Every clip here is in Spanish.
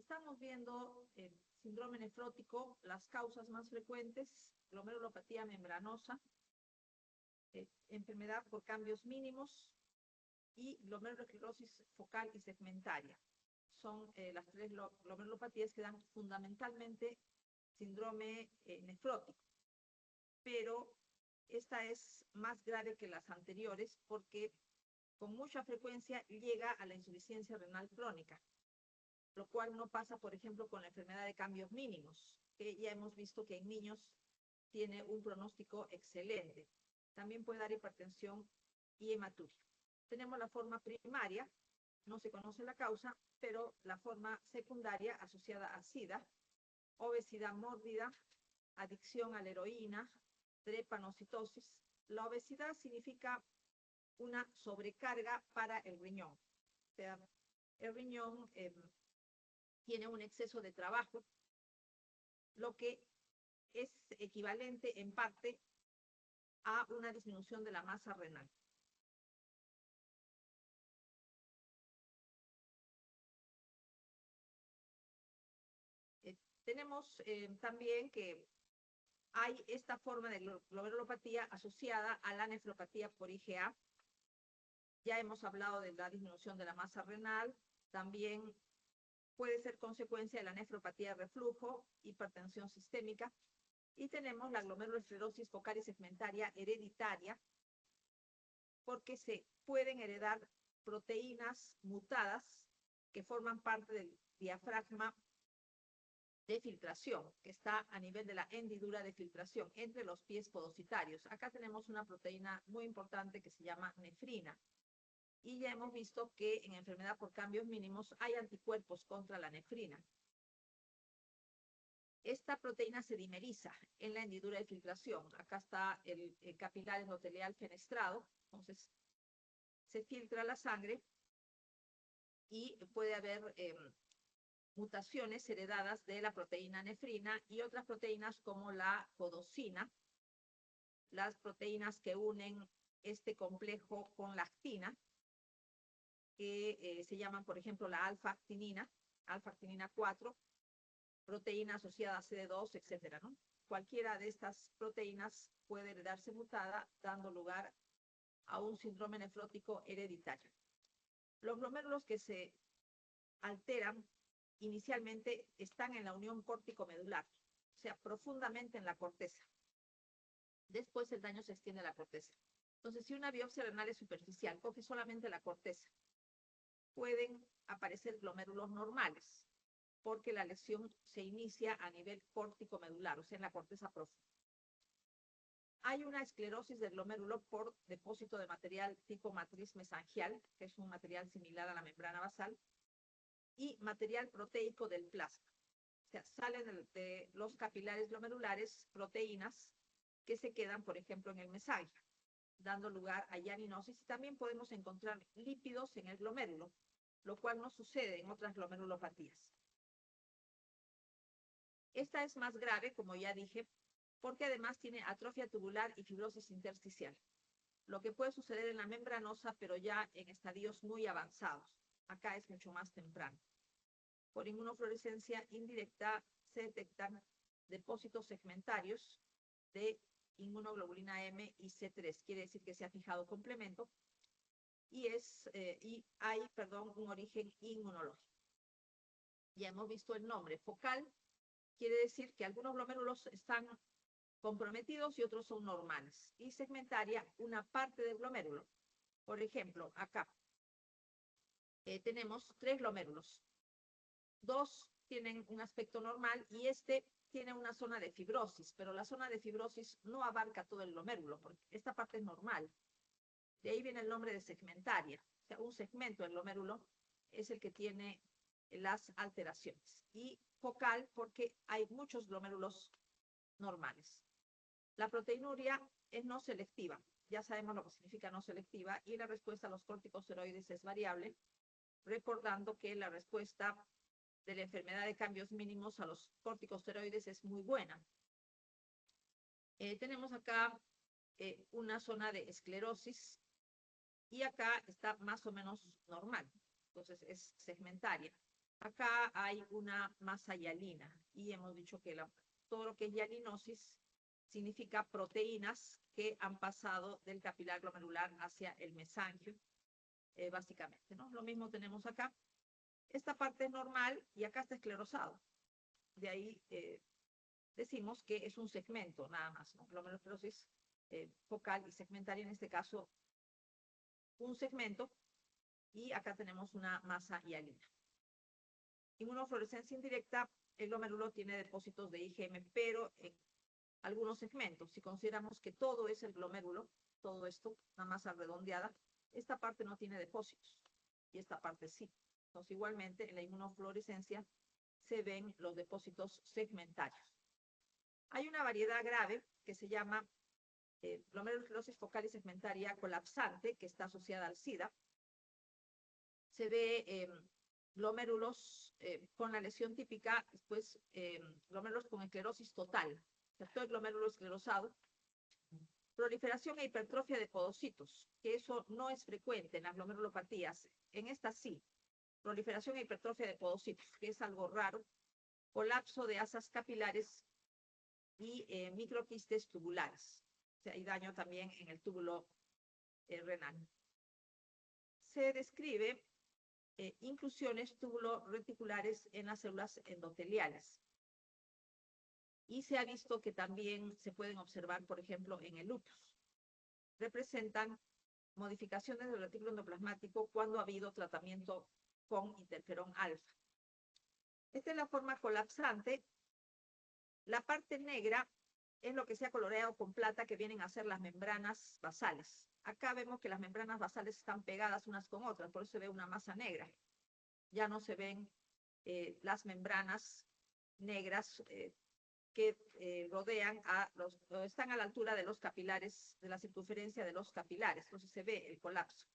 estamos viendo el síndrome nefrótico, las causas más frecuentes, glomerulopatía membranosa, enfermedad por cambios mínimos y glomerulosclerosis focal y segmentaria. Son las tres glomerulopatías que dan fundamentalmente síndrome nefrótico. Pero esta es más grave que las anteriores porque con mucha frecuencia llega a la insuficiencia renal crónica, lo cual no pasa, por ejemplo, con la enfermedad de cambios mínimos, que ya hemos visto que en niños tiene un pronóstico excelente. También puede dar hipertensión y hematuria. Tenemos la forma primaria, no se conoce la causa, pero la forma secundaria asociada a SIDA, obesidad mórbida, adicción a la heroína, drepanocitosis. La obesidad significa una sobrecarga para el riñón. O sea, el riñón tiene un exceso de trabajo, lo que es equivalente en parte a una disminución de la masa renal. Tenemos también que hay esta forma de glomerulopatía asociada a la nefropatía por IgA. Ya hemos hablado de la disminución de la masa renal, también puede ser consecuencia de la nefropatía de reflujo, hipertensión sistémica, y tenemos la glomerulosclerosis focal y segmentaria hereditaria, porque se pueden heredar proteínas mutadas que forman parte del diafragma de filtración, que está a nivel de la hendidura de filtración entre los pies podocitarios. Acá tenemos una proteína muy importante que se llama nefrina. Y ya hemos visto que en enfermedad por cambios mínimos hay anticuerpos contra la nefrina. Esta proteína se dimeriza en la hendidura de filtración. Acá está el capilar endotelial fenestrado. Entonces, se filtra la sangre y puede haber mutaciones heredadas de la proteína nefrina y otras proteínas como la codocina, las proteínas que unen este complejo con la actina, que se llaman, por ejemplo, la alfa-actinina 4, proteína asociada a CD2, etcétera, ¿no? Cualquiera de estas proteínas puede heredarse mutada, dando lugar a un síndrome nefrótico hereditario. Los glomérulos que se alteran inicialmente están en la unión córtico-medular, o sea, profundamente en la corteza. Después el daño se extiende a la corteza. Entonces, si una biopsia renal es superficial, coge solamente la corteza, pueden aparecer glomérulos normales, porque la lesión se inicia a nivel córtico-medular, o sea, en la corteza profunda. Hay una esclerosis del glomérulo por depósito de material tipo matriz mesangial, que es un material similar a la membrana basal, y material proteico del plasma. O sea, salen de los capilares glomerulares proteínas que se quedan, por ejemplo, en el mesangia, dando lugar a yaninosis. Y también podemos encontrar lípidos en el glomérulo, lo cual no sucede en otras glomerulopatías. Esta es más grave, como ya dije, porque además tiene atrofia tubular y fibrosis intersticial, lo que puede suceder en la membranosa, pero ya en estadios muy avanzados. Acá es mucho más temprano. Por inmunofluorescencia indirecta se detectan depósitos segmentarios de inmunoglobulina M y C3, quiere decir que se ha fijado complemento, y hay un origen inmunológico. Ya hemos visto el nombre focal, quiere decir que algunos glomérulos están comprometidos y otros son normales. Y segmentaria, una parte del glomérulo. Por ejemplo, acá tenemos 3 glomérulos. 2 tienen un aspecto normal y este tiene una zona de fibrosis, pero la zona de fibrosis no abarca todo el glomérulo, porque esta parte es normal. De ahí viene el nombre de segmentaria. O sea, un segmento del glomérulo es el que tiene las alteraciones. Y focal porque hay muchos glomérulos normales. La proteinuria es no selectiva. Ya sabemos lo que significa no selectiva y la respuesta a los corticosteroides es variable, recordando que la respuesta de la enfermedad de cambios mínimos a los corticosteroides es muy buena. Tenemos acá una zona de esclerosis y acá está más o menos normal, entonces es segmentaria. Acá hay una masa hialina y hemos dicho que todo lo que es hialinosis significa proteínas que han pasado del capilar glomerular hacia el mesangio, básicamente, ¿no? Lo mismo tenemos acá. Esta parte es normal y acá está esclerosado. De ahí decimos que es un segmento nada más, ¿no? Glomerulosclerosis focal y segmentaria, en este caso, un segmento, y acá tenemos una masa hialina. Inmunofluorescencia indirecta, el glomérulo tiene depósitos de IgM, pero en algunos segmentos. Si consideramos que todo es el glomérulo, todo esto, una masa redondeada, esta parte no tiene depósitos y esta parte sí. Entonces, igualmente, en la inmunofluorescencia se ven los depósitos segmentarios. Hay una variedad grave que se llama glomerulosclerosis focal y segmentaria colapsante, que está asociada al SIDA. Se ve glomérulos con la lesión típica, después glomérulos con esclerosis total, todo el glomérulo esclerosado, proliferación e hipertrofia de podocitos, que eso no es frecuente en las glomerulopatías. En esta sí, proliferación e hipertrofia de podocitos, que es algo raro, colapso de asas capilares y microquistes tubulares. O sea, hay daño también en el túbulo renal. Se describe inclusiones tubuloreticulares en las células endoteliales. Y se ha visto que también se pueden observar, por ejemplo, en el lupus. Representan modificaciones del retículo endoplasmático cuando ha habido tratamiento con interferón alfa. Esta es la forma colapsante. La parte negra es lo que se ha coloreado con plata, que vienen a ser las membranas basales. Acá vemos que las membranas basales están pegadas unas con otras, por eso se ve una masa negra. Ya no se ven las membranas negras que rodean están a la altura de los capilares, de la circunferencia de los capilares, entonces se ve el colapso.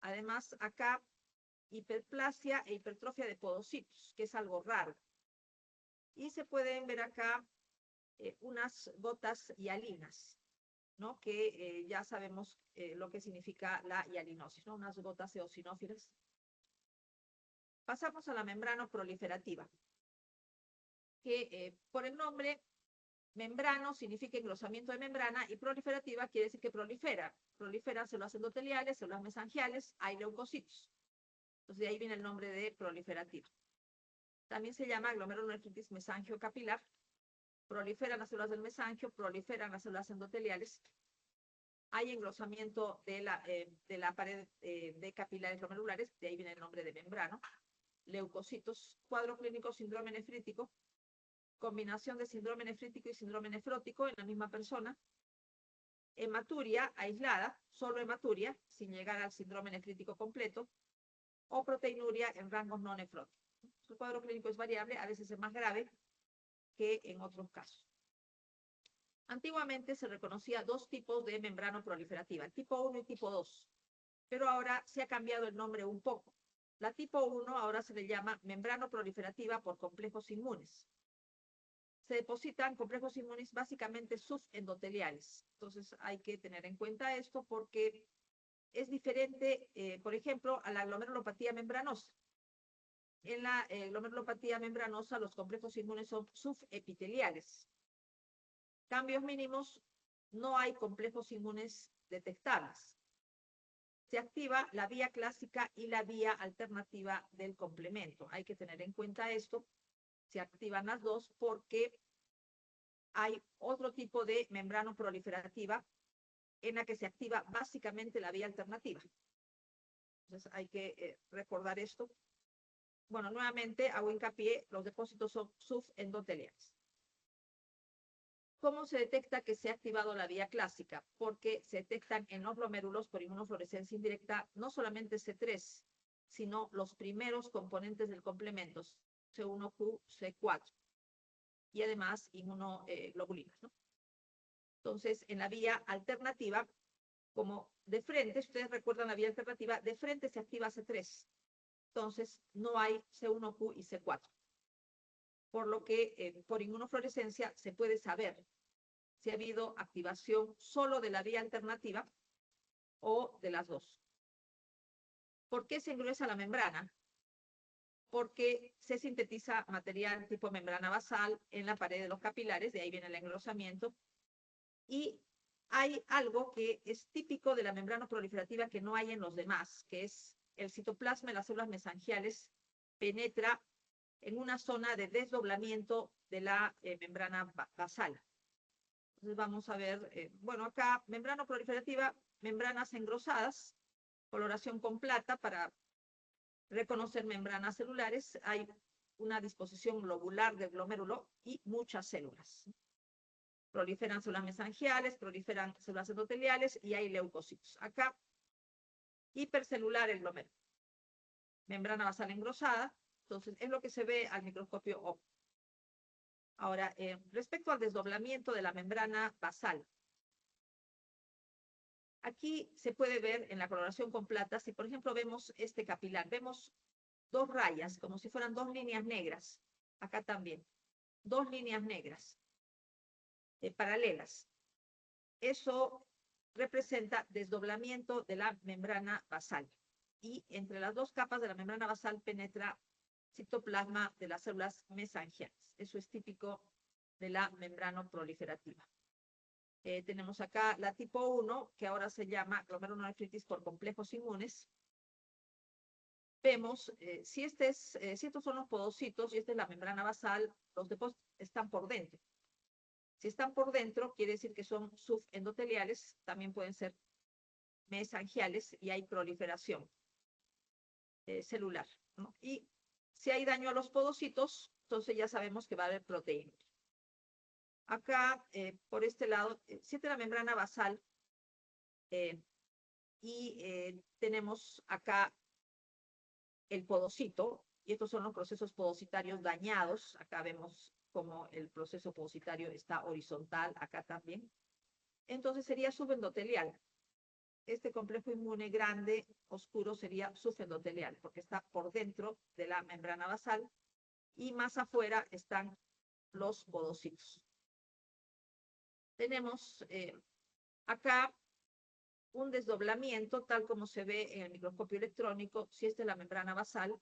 Además, acá, hiperplasia e hipertrofia de podocitos, que es algo raro. Y se pueden ver acá unas gotas hialinas, ¿no? Que ya sabemos lo que significa la hialinosis, ¿no? Unas gotas eosinófilas. Pasamos a la membrana proliferativa, que por el nombre, membrano significa engrosamiento de membrana y proliferativa quiere decir que prolifera. Proliferan células endoteliales, células mesangiales, hay leucocitos. Entonces de ahí viene el nombre de proliferativa. También se llama glomerulonefritis mesangiocapilar. Proliferan las células del mesangio, proliferan las células endoteliales. Hay engrosamiento de la pared de capilares glomerulares, de ahí viene el nombre de membrano. Leucocitos, cuadro clínico síndrome nefrítico, combinación de síndrome nefrítico y síndrome nefrótico en la misma persona. Hematuria aislada, solo hematuria, sin llegar al síndrome nefrítico completo, o proteinuria en rangos no nefróticos. El cuadro clínico es variable, a veces es más grave que en otros casos. Antiguamente se reconocía dos tipos de membrana proliferativa, tipo 1 y tipo 2, pero ahora se ha cambiado el nombre un poco. La tipo 1 ahora se le llama membrana proliferativa por complejos inmunes. Se depositan complejos inmunes básicamente subendoteliales. Entonces hay que tener en cuenta esto porque es diferente, por ejemplo, a la glomerulopatía membranosa. En la glomerulopatía membranosa los complejos inmunes son subepiteliales. Cambios mínimos, no hay complejos inmunes detectables. Se activa la vía clásica y la vía alternativa del complemento. Hay que tener en cuenta esto. Se activan las dos porque hay otro tipo de membrana proliferativa en la que se activa básicamente la vía alternativa. Entonces hay que recordar esto. Bueno, nuevamente hago hincapié, los depósitos son subendoteliales. ¿Cómo se detecta que se ha activado la vía clásica? Porque se detectan en los glomérulos por inmunofluorescencia indirecta no solamente C3, sino los primeros componentes del complemento, C1Q, C4, y además inmunoglobulinas, ¿no? Entonces, en la vía alternativa, como de frente, si ustedes recuerdan la vía alternativa, de frente se activa C3. Entonces, no hay C1Q y C4. Por lo que por inmunofluorescencia se puede saber si ha habido activación solo de la vía alternativa o de las dos. ¿Por qué se engruesa la membrana? porque se sintetiza material tipo membrana basal en la pared de los capilares, de ahí viene el engrosamiento. Y hay algo que es típico de la membrana proliferativa que no hay en los demás, que es el citoplasma de las células mesangiales penetra en una zona de desdoblamiento de la membrana basal. Entonces vamos a ver, bueno, acá membrana proliferativa, membranas engrosadas, coloración con plata para reconocer membranas celulares. Hay una disposición globular del glomérulo y muchas células. Proliferan células mesangiales, proliferan células endoteliales y hay leucocitos. Acá, hipercelular el glomérulo. Membrana basal engrosada, entonces es lo que se ve al microscopio óptico. Ahora, respecto al desdoblamiento de la membrana basal, aquí se puede ver en la coloración con plata, si por ejemplo vemos este capilar, vemos dos rayas, como si fueran dos líneas negras, acá también, dos líneas negras, paralelas. Eso representa desdoblamiento de la membrana basal. Y entre las dos capas de la membrana basal penetra citoplasma de las células mesangiales. Eso es típico de la membrana proliferativa. Tenemos acá la tipo 1, que ahora se llama glomerulonefritis por complejos inmunes. Vemos, si estos son los podocitos y esta es la membrana basal, los depósitos están por dentro. Si están por dentro, quiere decir que son subendoteliales, también pueden ser mesangiales y hay proliferación celular, ¿no? Y si hay daño a los podocitos, entonces ya sabemos que va a haber proteína. Acá, por este lado, si esta es la membrana basal, y tenemos acá el podocito, y estos son los procesos podocitarios dañados. Acá vemos cómo el proceso podocitario está horizontal, acá también. Entonces sería subendotelial. Este complejo inmune grande, oscuro, sería subendotelial, porque está por dentro de la membrana basal, y más afuera están los podocitos. Tenemos acá un desdoblamiento, tal como se ve en el microscopio electrónico. Si esta es la membrana basal,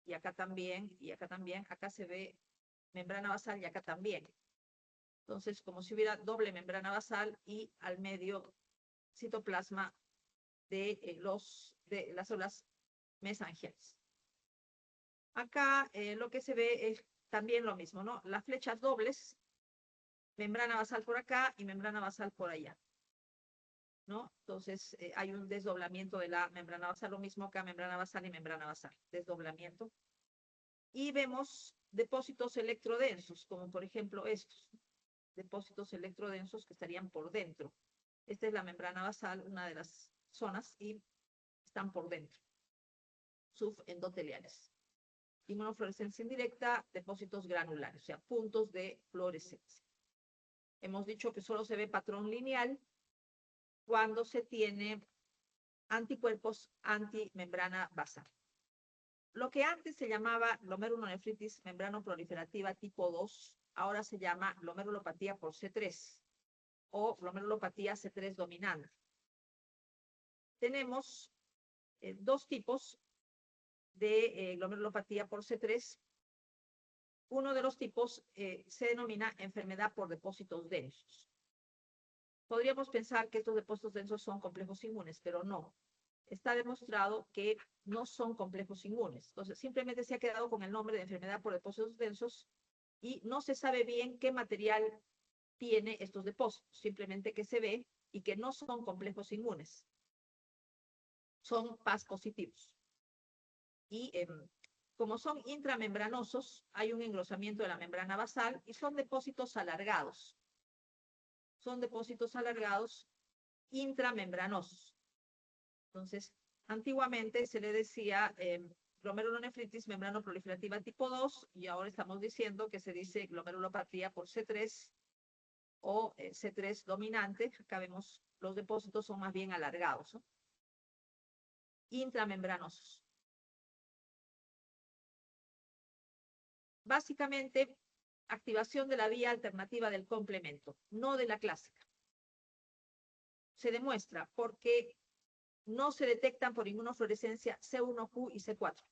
y acá también, acá se ve membrana basal y acá también. Entonces, como si hubiera doble membrana basal y al medio citoplasma de las células mesangiales. Acá lo que se ve es también lo mismo, ¿no? Las flechas dobles, membrana basal por acá y membrana basal por allá, ¿no? Entonces hay un desdoblamiento de la membrana basal, lo mismo acá, membrana basal y membrana basal, desdoblamiento. Y vemos depósitos electrodensos, como por ejemplo estos, depósitos electrodensos que estarían por dentro. Esta es la membrana basal, una de las zonas, y están por dentro, subendoteliales. Inmunofluorescencia indirecta, depósitos granulares, o sea, puntos de fluorescencia. Hemos dicho que solo se ve patrón lineal cuando se tiene anticuerpos antimembrana basal. Lo que antes se llamaba glomerulonefritis membranoproliferativa tipo 2, ahora se llama glomerulopatía por C3 o glomerulopatía C3 dominante. Tenemos dos tipos de glomerulopatía por C3. Uno de los tipos se denomina enfermedad por depósitos densos. Podríamos pensar que estos depósitos densos son complejos inmunes, pero no. Está demostrado que no son complejos inmunes. Entonces, simplemente se ha quedado con el nombre de enfermedad por depósitos densos y no se sabe bien qué material tiene estos depósitos. Simplemente que se ve y que no son complejos inmunes. Son PAS positivos. Y como son intramembranosos, hay un engrosamiento de la membrana basal y son depósitos alargados. Son depósitos alargados intramembranosos. Entonces, antiguamente se le decía glomerulonefritis membranoproliferativa tipo 2 y ahora estamos diciendo que se dice glomerulopatía por C3 o C3 dominante. Acá vemos los depósitos son más bien alargados, ¿no? Intramembranosos. Básicamente, activación de la vía alternativa del complemento, no de la clásica. Se demuestra porque no se detectan por inmunofluorescencia C1Q y C4.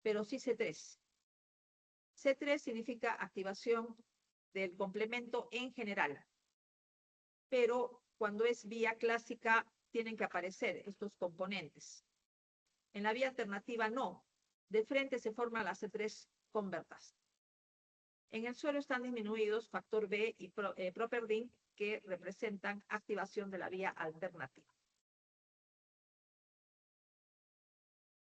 pero sí C3. C3 significa activación del complemento en general, pero cuando es vía clásica tienen que aparecer estos componentes. En la vía alternativa no. De frente se forma la C3 convertasa. En el suelo están disminuidos factor B y properdin, que representan activación de la vía alternativa.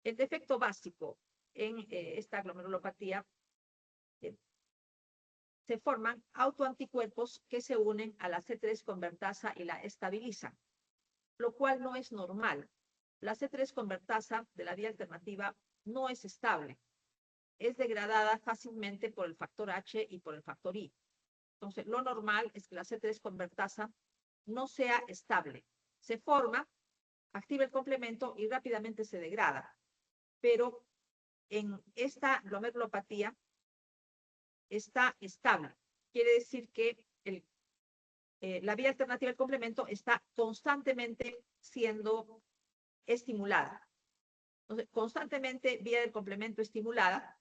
El defecto básico en esta glomerulopatía se forman autoanticuerpos que se unen a la C3 convertasa y la estabilizan, lo cual no es normal. La C3 convertasa de la vía alternativa no es estable. Es degradada fácilmente por el factor H y por el factor I. Entonces, lo normal es que la C3 convertasa no sea estable. Se forma, activa el complemento y rápidamente se degrada. Pero en esta glomerulopatía está estable. Quiere decir que la vía alternativa del complemento está constantemente siendo estimulada. Entonces, constantemente vía del complemento estimulada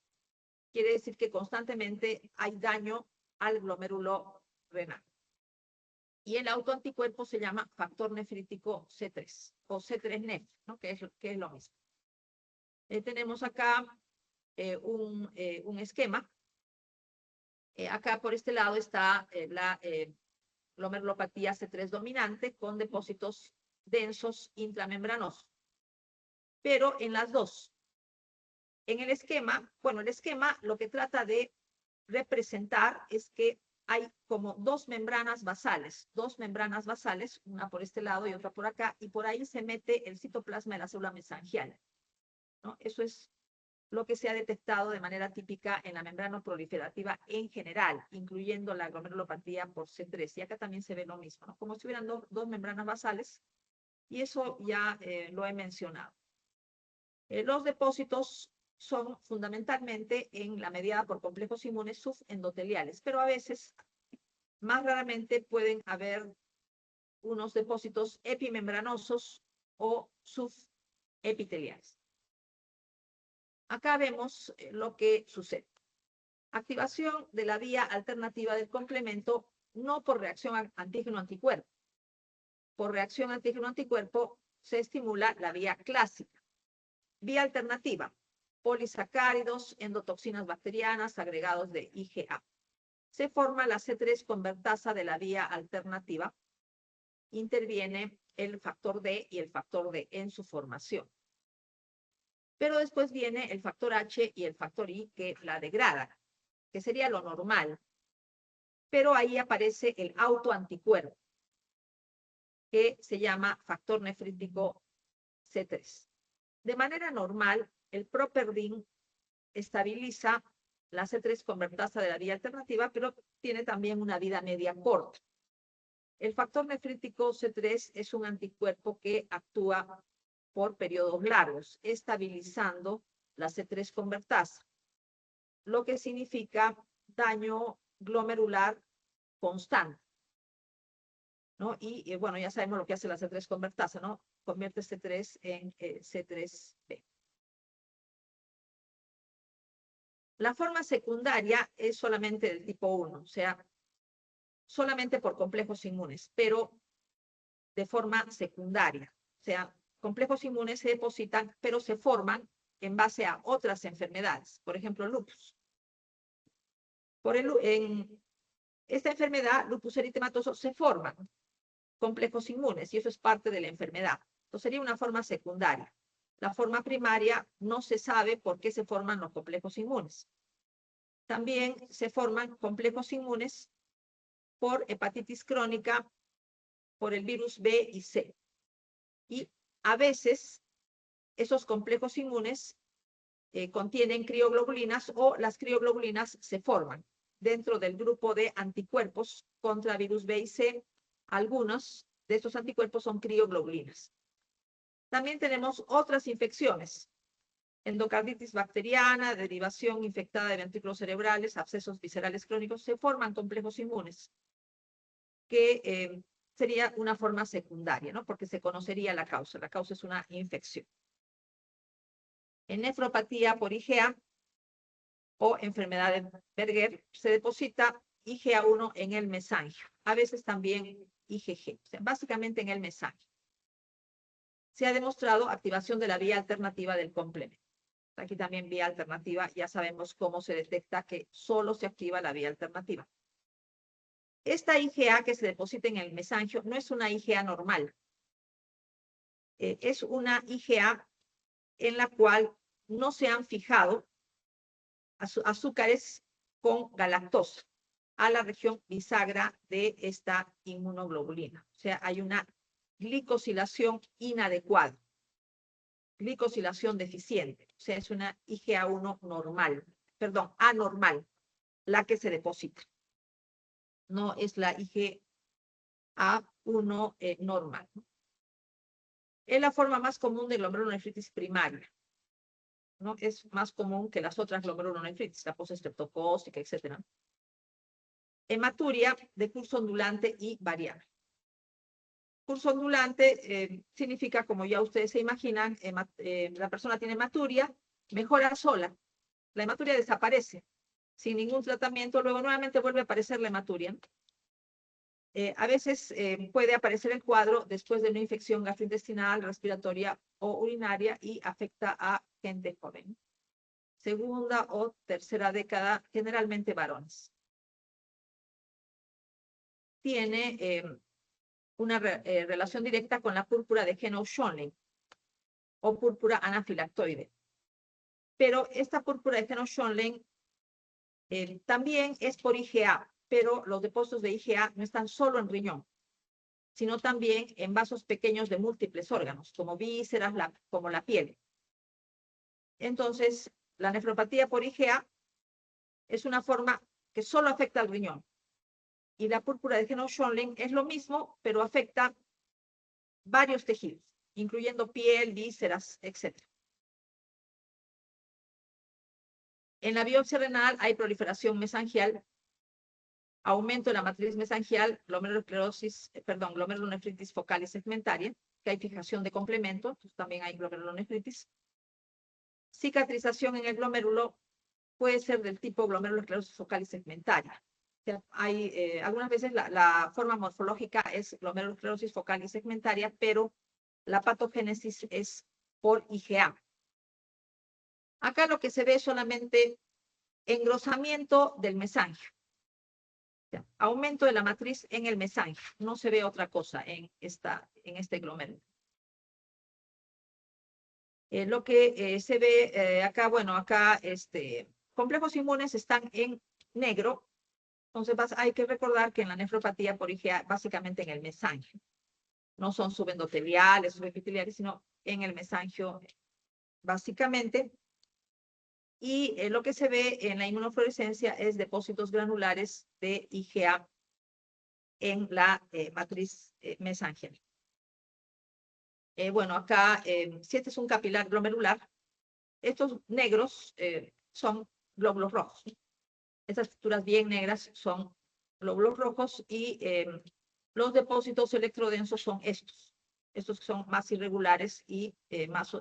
quiere decir que constantemente hay daño al glomérulo renal. Y el autoanticuerpo se llama factor nefrítico C3 o C3-nef, ¿no? que es lo mismo. Tenemos acá un esquema. Acá por este lado está la glomerulopatía C3 dominante con depósitos densos intramembranosos. Pero en las dos. En el esquema, bueno, el esquema lo que trata de representar es que hay como dos membranas basales, una por este lado y otra por acá, y por ahí se mete el citoplasma de la célula mesangial, ¿no? Eso es lo que se ha detectado de manera típica en la membrana proliferativa en general, incluyendo la glomerulopatía por C3. Y acá también se ve lo mismo, ¿no? Como si hubieran dos membranas basales, y eso ya lo he mencionado. Los depósitos son fundamentalmente en la mediada por complejos inmunes subendoteliales, pero a veces, más raramente, pueden haber unos depósitos epimembranosos o subepiteliales. Acá vemos lo que sucede. Activación de la vía alternativa del complemento, no por reacción antígeno-anticuerpo. Por reacción antígeno-anticuerpo se estimula la vía clásica. Vía alternativa, polisacáridos, endotoxinas bacterianas, agregados de IgA. Se forma la C3 convertasa de la vía alternativa. Interviene el factor D y el factor D en su formación. Pero después viene el factor H y el factor I que la degradan, que sería lo normal. Pero ahí aparece el autoanticuerpo, que se llama factor nefrítico C3. De manera normal, el properdin estabiliza la C3 convertasa de la vía alternativa, pero tiene también una vida media corta. El factor nefrítico C3 es un anticuerpo que actúa por periodos largos, estabilizando la C3 convertasa, lo que significa daño glomerular constante, ¿no? Y bueno, ya sabemos lo que hace la C3 convertasa, ¿no? Convierte C3 en C3b. La forma secundaria es solamente del tipo 1, o sea, solamente por complejos inmunes, pero de forma secundaria. O sea, complejos inmunes se depositan, pero se forman en base a otras enfermedades, por ejemplo, lupus. En esta enfermedad, lupus eritematoso, se forman complejos inmunes y eso es parte de la enfermedad. Entonces sería una forma secundaria. La forma primaria no se sabe por qué se forman los complejos inmunes. También se forman complejos inmunes por hepatitis crónica, por el virus B y C. Y a veces esos complejos inmunes contienen crioglobulinas o las crioglobulinas se forman dentro del grupo de anticuerpos contra virus B y C. Algunos de estos anticuerpos son crioglobulinas. También tenemos otras infecciones. Endocarditis bacteriana, derivación infectada de ventrículos cerebrales, abscesos viscerales crónicos, se forman complejos inmunes, que sería una forma secundaria, ¿no? Porque se conocería la causa. La causa es una infección. En nefropatía por IgA o enfermedad de Berger se deposita IgA1 en el mesangio, a veces también IgG, o sea, básicamente en el mesangio. Se ha demostrado activación de la vía alternativa del complemento. Aquí también vía alternativa, ya sabemos cómo se detecta que solo se activa la vía alternativa. Esta IgA que se deposita en el mesangio no es una IgA normal. Es una IgA en la cual no se han fijado azúcares con galactosa a la región bisagra de esta inmunoglobulina. O sea, hay una glicosilación inadecuada, glicosilación deficiente. O sea, es una IgA1 normal, perdón, anormal, la que se deposita. No es la IgA1 normal. Es la forma más común de glomerulonefritis primaria. ¿No? Es más común que las otras glomerulonefritis, la postestreptocócica, etc. Hematuria de curso ondulante y variable. Curso ondulante significa, como ya ustedes se imaginan, la persona tiene hematuria, mejora sola. La hematuria desaparece sin ningún tratamiento, luego nuevamente vuelve a aparecer la hematuria. A veces puede aparecer el cuadro después de una infección gastrointestinal, respiratoria o urinaria y afecta a gente joven. Segunda o tercera década, generalmente varones. Tiene una relación directa con la púrpura de Jenow-Schönlein o púrpura anafilactoide. Pero esta púrpura de Jenow-Schönlein también es por IgA, pero los depósitos de IgA no están solo en riñón, sino también en vasos pequeños de múltiples órganos, como vísceras, como la piel. Entonces, la nefropatía por IgA es una forma que solo afecta al riñón. Y la púrpura de Jenow-Schönlein es lo mismo, pero afecta varios tejidos, incluyendo piel, vísceras, etc. En la biopsia renal hay proliferación mesangial, aumento de la matriz mesangial, glomerulonefritis focal y segmentaria, que hay fijación de complemento, entonces también hay glomerulonefritis. Cicatrización en el glomérulo puede ser del tipo glomerulosclerosis focal y segmentaria. O sea, hay, algunas veces la forma morfológica es glomerulosclerosis focal y segmentaria, pero la patogénesis es por IgA. Acá lo que se ve es solamente engrosamiento del mesangio. O sea, aumento de la matriz en el mesangio. No se ve otra cosa en este glomérulo. Lo que se ve acá, bueno, acá complejos inmunes están en negro. Entonces hay que recordar que en la nefropatía por IgA, básicamente en el mesangio. No son subendoteliales, subepiteliales, sino en el mesangio, básicamente. Y lo que se ve en la inmunofluorescencia es depósitos granulares de IgA en la matriz mesangial. Bueno, acá, si este es un capilar glomerular, estos negros son glóbulos rojos. Estas estructuras bien negras son glóbulos rojos y los depósitos electrodensos son estos. Estos son más irregulares y más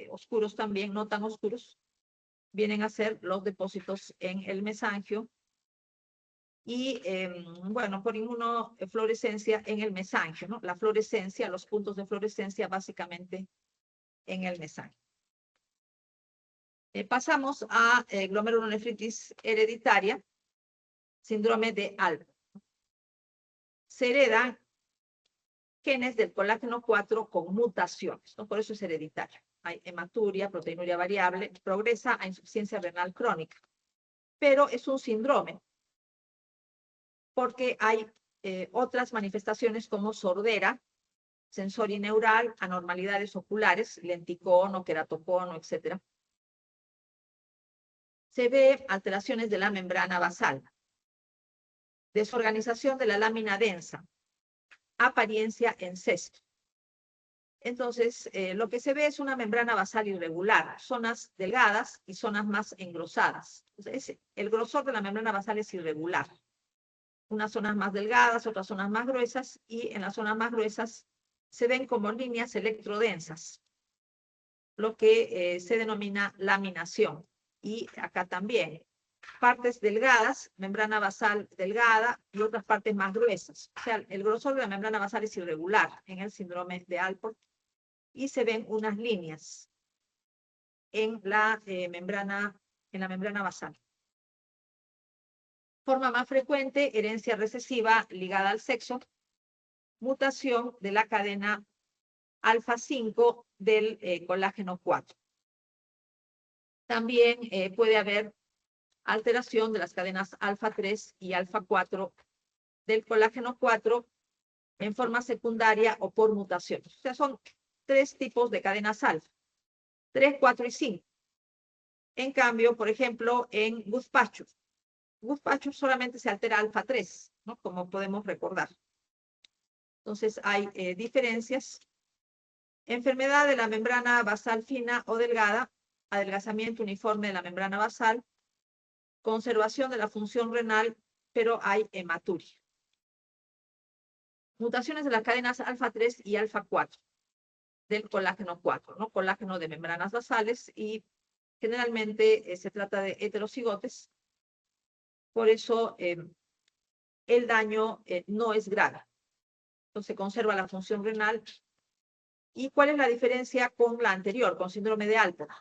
oscuros también, no tan oscuros. Vienen a ser los depósitos en el mesangio y, bueno, por inmunofluorescencia en el mesangio, ¿no? La fluorescencia, los puntos de fluorescencia básicamente en el mesangio. Pasamos a glomerulonefritis hereditaria, síndrome de Alport. Se heredan genes del colágeno 4 con mutaciones, ¿no? Por eso es hereditario. Hay hematuria, proteinuria variable, progresa a insuficiencia renal crónica. Pero es un síndrome, porque hay otras manifestaciones como sordera, sensorineural, anormalidades oculares, lenticono, queratocono, etc. Se ve alteraciones de la membrana basal, desorganización de la lámina densa, apariencia en cesto. Entonces, lo que se ve es una membrana basal irregular, zonas delgadas y zonas más engrosadas. Entonces, el grosor de la membrana basal es irregular. Unas zonas más delgadas, otras zonas más gruesas, y en las zonas más gruesas se ven como líneas electrodensas. lo que se denomina laminación. Y acá también, partes delgadas, membrana basal delgada y otras partes más gruesas. O sea, el grosor de la membrana basal es irregular en el síndrome de Alport y se ven unas líneas en la membrana basal. Forma más frecuente, herencia recesiva ligada al sexo, mutación de la cadena alfa 5 del colágeno 4. También puede haber alteración de las cadenas alfa 3 y alfa 4 del colágeno 4 en forma secundaria o por mutaciones. O sea, son 3 tipos de cadenas alfa, 3, 4 y 5. En cambio, por ejemplo, en Guzpacho solamente se altera alfa 3, ¿no? Como podemos recordar. Entonces, hay diferencias. Enfermedad de la membrana basal fina o delgada, adelgazamiento uniforme de la membrana basal, conservación de la función renal, pero hay hematuria. Mutaciones de las cadenas alfa 3 y alfa 4 del colágeno 4, ¿no? Colágeno de membranas basales y generalmente se trata de heterocigotes. Por eso el daño no es grave. Entonces conserva la función renal. ¿Y cuál es la diferencia con la anterior, con síndrome de Alport?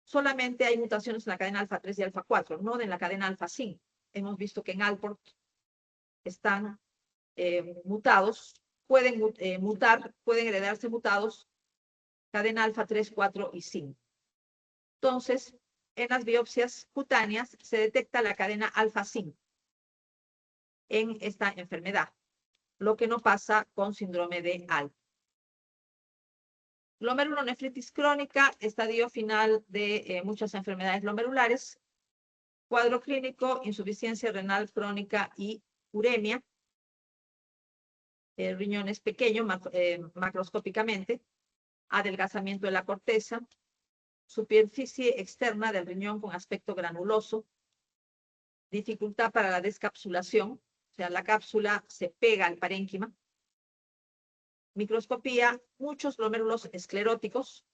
Solamente hay mutaciones en la cadena alfa 3 y alfa 4, no en la cadena alfa 5. Hemos visto que en Alport están mutados, pueden mutar, pueden heredarse mutados, cadena alfa 3, 4 y 5. Entonces, en las biopsias cutáneas se detecta la cadena alfa 5 en esta enfermedad, lo que no pasa con síndrome de Alport. Glomerulonefritis crónica, estadio final de muchas enfermedades glomerulares, cuadro clínico, insuficiencia renal crónica y uremia, riñones pequeños macroscópicamente, adelgazamiento de la corteza, superficie externa del riñón con aspecto granuloso, dificultad para la descapsulación, o sea, la cápsula se pega al parénquima, microscopía, muchos glomérulos escleróticos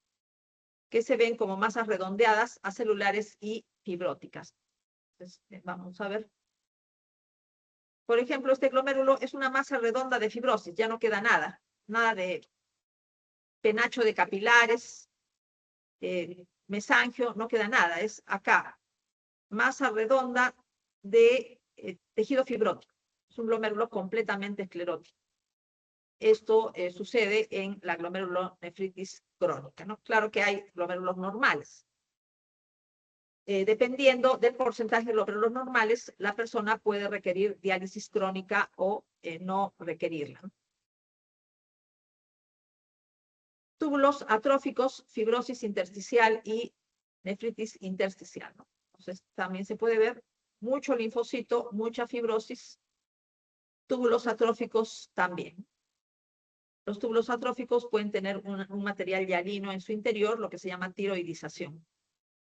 que se ven como masas redondeadas, acelulares y fibróticas. Entonces, vamos a ver. Por ejemplo, este glomérulo es una masa redonda de fibrosis, ya no queda nada, nada de penacho de capilares, mesangio, no queda nada, es acá, masa redonda de tejido fibrótico. Es un glomérulo completamente esclerótico. Esto sucede en la glomerulonefritis crónica, ¿no? Claro que hay glomérulos normales. Dependiendo del porcentaje de glomérulos normales, la persona puede requerir diálisis crónica o no requerirla. Túbulos atróficos, fibrosis intersticial y nefritis intersticial, ¿no? Entonces, también se puede ver mucho linfocito, mucha fibrosis, túbulos atróficos también. Los túbulos atróficos pueden tener un material hialino en su interior, lo que se llama tiroidización.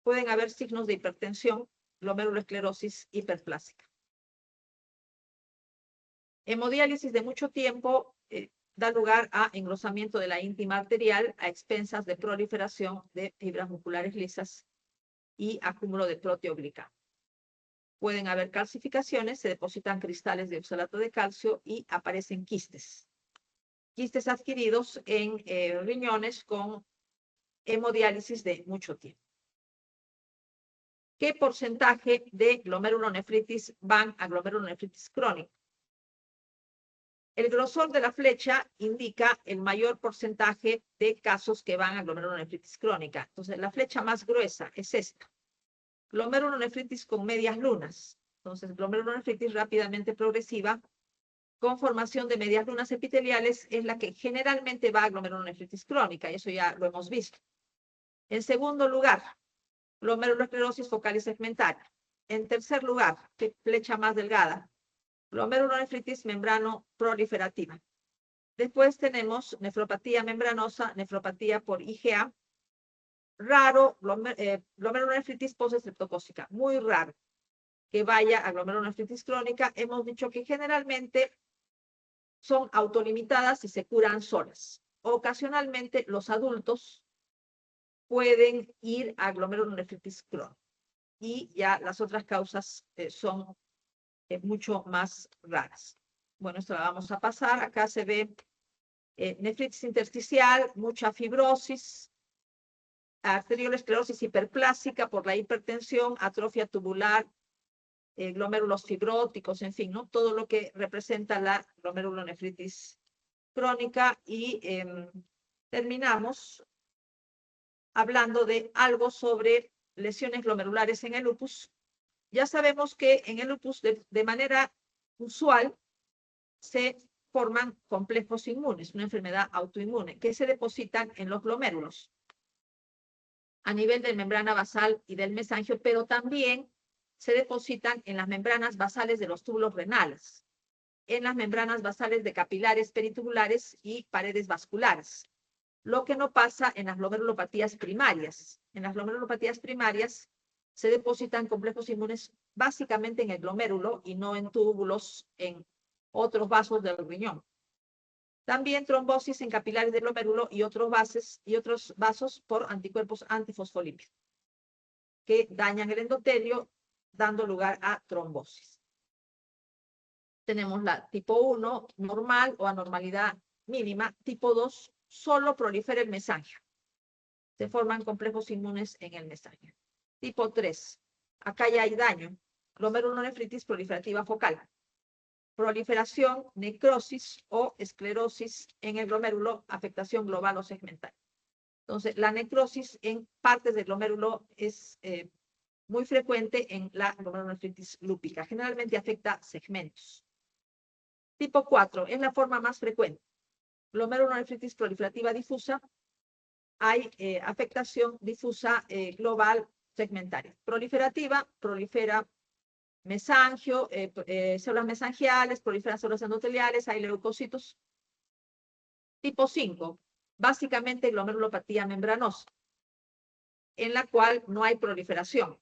Pueden haber signos de hipertensión, glomerulosclerosis hiperplásica. Hemodiálisis de mucho tiempo da lugar a engrosamiento de la íntima arterial a expensas de proliferación de fibras musculares lisas y acúmulo de proteoglicano. Pueden haber calcificaciones, se depositan cristales de oxalato de calcio y aparecen quistes. Quistes adquiridos en riñones con hemodiálisis de mucho tiempo. ¿Qué porcentaje de glomerulonefritis van a glomerulonefritis crónica? El grosor de la flecha indica el mayor porcentaje de casos que van a glomerulonefritis crónica. Entonces, la flecha más gruesa es esta. Glomerulonefritis con medias lunas. Entonces, glomerulonefritis rápidamente progresiva con formación de medias lunas epiteliales es la que generalmente va a glomerulonefritis crónica, y eso ya lo hemos visto. En segundo lugar, glomerulosclerosis focal y segmentaria. En tercer lugar, flecha más delgada, glomerulonefritis membrano proliferativa. Después tenemos nefropatía membranosa, nefropatía por IgA. Raro, glomerulonefritis postestreptocócica, muy raro que vaya a glomerulonefritis crónica. Hemos dicho que generalmente son autolimitadas y se curan solas. Ocasionalmente los adultos pueden ir a glomerulonefritis crónica. Y ya las otras causas son mucho más raras. Bueno, esto la vamos a pasar. Acá se ve nefritis intersticial, mucha fibrosis, arteriolesclerosis hiperplásica por la hipertensión, atrofia tubular, glomérulos fibróticos, en fin, ¿no? Todo lo que representa la glomerulonefritis crónica. Y terminamos hablando de algo sobre lesiones glomerulares en el lupus. Ya sabemos que en el lupus de manera usual se forman complejos inmunes, una enfermedad autoinmune, que se depositan en los glomérulos a nivel de membrana basal y del mesangio, pero también se depositan en las membranas basales de los túbulos renales, en las membranas basales de capilares peritubulares y paredes vasculares, lo que no pasa en las glomerulopatías primarias. En las glomerulopatías primarias se depositan complejos inmunes básicamente en el glomérulo y no en túbulos en otros vasos del riñón. También trombosis en capilares del glomérulo y otros vasos por anticuerpos antifosfolípidos que dañan el endotelio, dando lugar a trombosis. Tenemos la tipo 1, normal o anormalidad mínima. Tipo 2, solo prolifera el mesangio. Se forman complejos inmunes en el mesangio. Tipo 3, acá ya hay daño. Glomerulonefritis proliferativa focal. Proliferación, necrosis o esclerosis en el glomérulo, afectación global o segmental. Entonces, la necrosis en partes del glomérulo es muy frecuente en la glomerulonefritis lúpica. Generalmente afecta segmentos. Tipo 4 es la forma más frecuente. Glomerulonefritis proliferativa difusa. Hay afectación difusa global segmentaria. Proliferativa, prolifera mesangio, células mesangiales, proliferan células endoteliales, hay leucocitos. Tipo 5, básicamente glomerulopatía membranosa, en la cual no hay proliferación,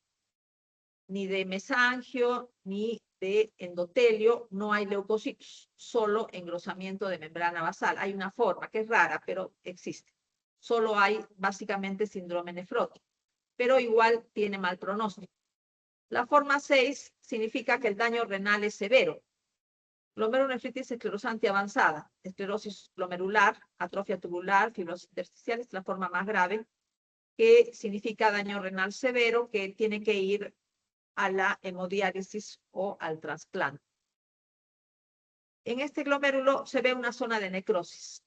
ni de mesangio, ni de endotelio, no hay leucocitos, solo engrosamiento de membrana basal. Hay una forma que es rara, pero existe. Solo hay básicamente síndrome nefrótico, pero igual tiene mal pronóstico. La forma 6 significa que el daño renal es severo. Glomerulonefritis esclerosante avanzada, esclerosis glomerular, atrofia tubular, fibrosis intersticial, es la forma más grave, que significa daño renal severo, que tiene que ir a la hemodiálisis o al trasplante. En este glomérulo se ve una zona de necrosis,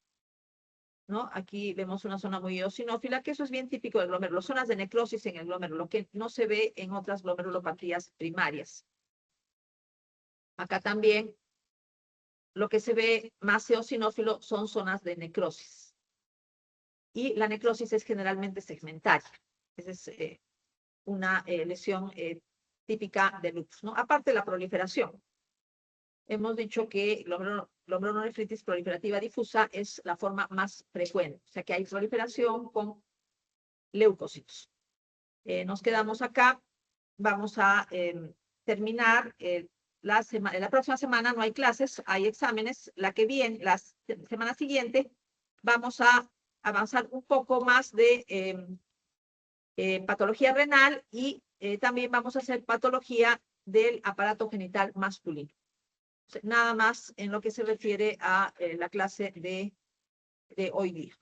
¿no? Aquí vemos una zona muy eosinófila, que eso es bien típico del glomérulo, zonas de necrosis en el glomérulo, que no se ve en otras glomerulopatías primarias. Acá también lo que se ve más eosinófilo son zonas de necrosis. Y la necrosis es generalmente segmentaria. Esa es una lesión típica de lupus, ¿no? Aparte de la proliferación. Hemos dicho que glomerulonefritis proliferativa difusa es la forma más frecuente. O sea que hay proliferación con leucocitos. Nos quedamos acá. Vamos a terminar la próxima semana no hay clases, hay exámenes. La que viene, la semana siguiente, vamos a avanzar un poco más de patología renal y también vamos a hacer patología del aparato genital masculino. Nada más en lo que se refiere a la clase de hoy día.